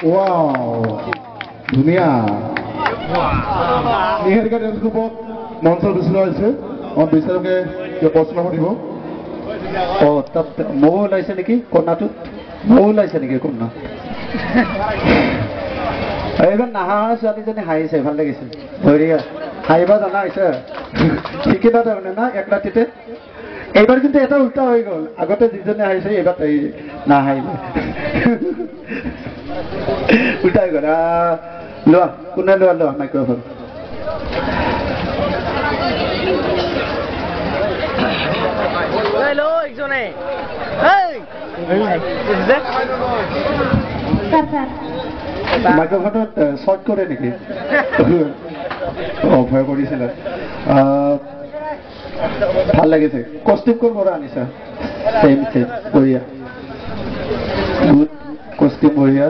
wow ধুনীয়া Niharika dance গ্ৰুপক মঞ্চত বিচৰা হৈছে বিচাৰকে প্ৰশ্ন সুধিব তাত মৌ ওলাইছে নেকি কন্যাটোত মৌ ওলাইছে নেকি কন্যা এইবাৰ নাহা ছোৱালীজনী হাঁহিছে ভাল লাগিছে ধৰিয়া হাঁহিব জনা হৈছে শিকিলা তাৰমানে না এক ৰাতিতে এইবাৰ কিন্তু এটা উল্টা হৈ গ'ল আগতে যিজনে হাঁহিছে এইবাৰ তাই নাহাঁহিলে উল্টা হৈ গ'ল লোৱা কোনে লোৱা মাইক্ৰফোন মাইক্ৰফোনত শ্বৰ্ট কৰে নেকি ভয় কৰিছিলে ভাল লাগিছে কষ্টিউম ক'ৰ পৰা আনিছা চেম বঢ়িয়া গুড কষ্টিউম বঢ়িয়া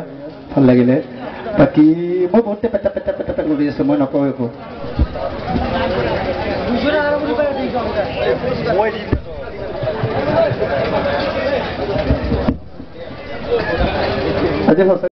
ভাল লাগিলে বাকী মই বহুত পেটা কৰি আছো মই নকওঁ একো আজি